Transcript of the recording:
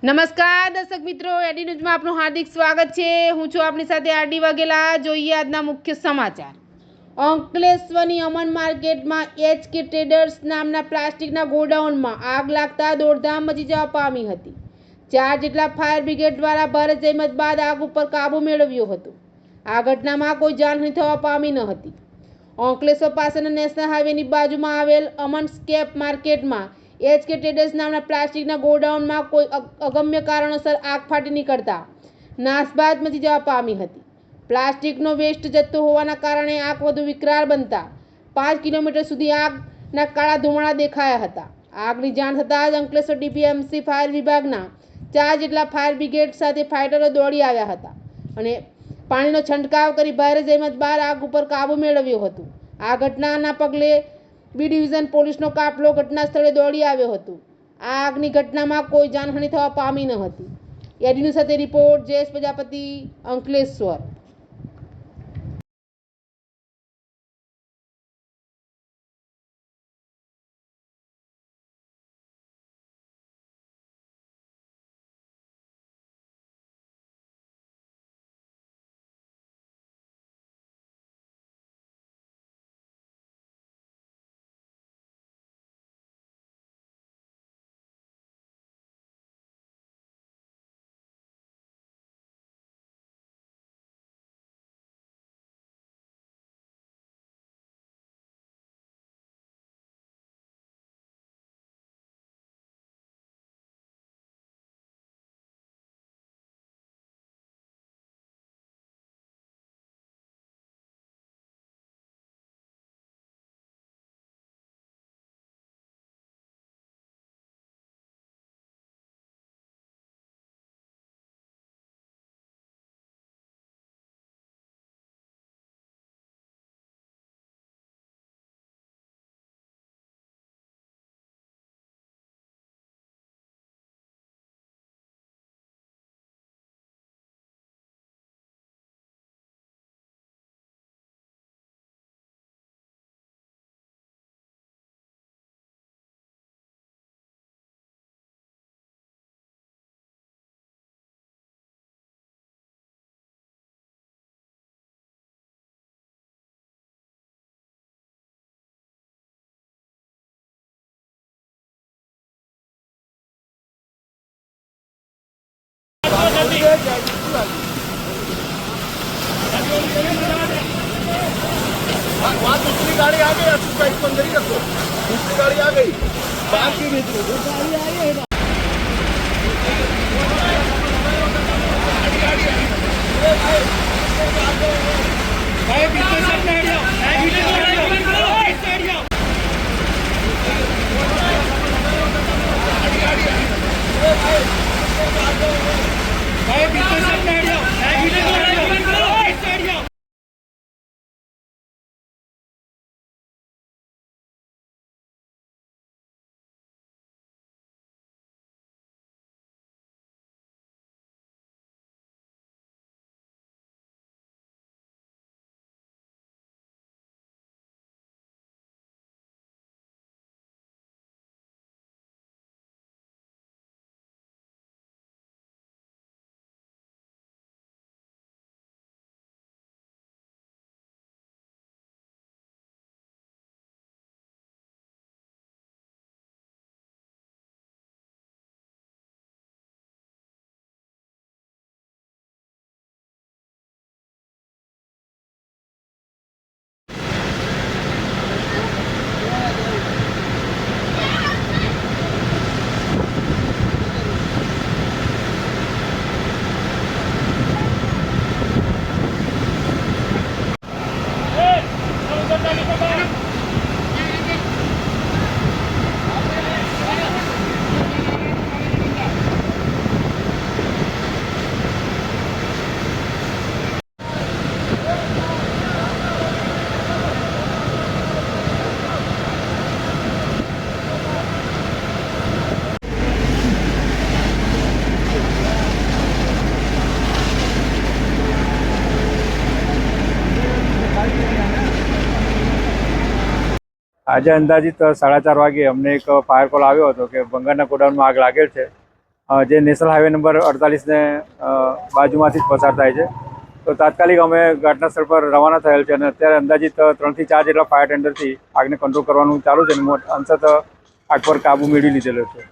નમસ્કાર દર્શક મિત્રો, એડી ન્યૂઝમાં આપનું હાર્દિક સ્વાગત છે। હું છું આપની સાથે આરડી વાઘેલા। જોઈએ આજના મુખ્ય સમાચાર। અંકલેશ્વરની અમન માર્કેટમાં એચકે ટ્રેડર્સ નામના પ્લાસ્ટિકના ગોડાઉનમાં આગ લાગતા દોડધામ મચી જવા પામી હતી। 4 જેટલા ફાયર બ્રિગેડ દ્વારા ભારે જહેમત બાદ આગ ઉપર કાબૂ મેળવ્યો હતો। આ ઘટનામાં કોઈ જાનહાનિ થવા પામી ન હતી। અંકલેશ્વર પાસેના નેશનલ હાઈવેની બાજુમાં આવેલ અમન સ્કેપ માર્કેટમાં એચકે ટ્રેડર્સ નામના પ્લાસ્ટિકના ગોડાઉનમાં કોઈ અગમ્ય કારણોસર આગ ફાટી નીકળતા નાસભાત મચી જવા પામી હતી। પ્લાસ્ટિકનો વેસ્ટ જથ્થો હોવાના કારણે આગ વધુ વિકરાળ બનતા 5 કિલોમીટર સુધી આગના કાળા ધુમાડા દેખાયા હતા। આગની જાણ થતાં જ અંકલેશ્વર ડીપીએમસી ફાયર વિભાગના 4 જેટલા ફાયર બ્રિગેડ સાથે ફાઇટરો દોડી આવ્યા હતા અને પાણીનો છંટકાવ કરી ભારે જહેમત બાદ આગ ઉપર કાબૂ મેળવ્યો હતો। આ ઘટનાના પગલે બી ડિવિઝન પોલીસનો કાફલો ઘટના સ્થળે દોડી આવ્યો હતો। આ આગની ઘટનામાં કોઈ જાનહાનિ થવા પામી ન હતી। એડીન્યૂઝ સાથે રિપોર્ટ જયેશ પ્રજાપતિ, અંકલેશ્વર। दूसरी गाड़ी आ गई, दूसरी गाड़ी आ गई, बाकी આજે અંદાજિત 4:30 વાગે અમને એક ફાયર કોલ આવ્યો હતો કે બંગાળના ગોડાઉનમાં આગ લાગેલ છે જે નેશનલ હાઈવે નંબર 48ને બાજુમાંથી જ પસાર થાય છે. તો તાત્કાલિક અમે ઘટના સ્થળ પર રવાના થયેલ છે અને અત્યારે અંદાજિત 3 થી 4 જેટલા ફાયર ટેન્ડરથી આગને કંટ્રોલ કરવાનું ચાલુ છે અને અંશતઃ આગ પર કાબૂ મેળવી લીધેલો છે.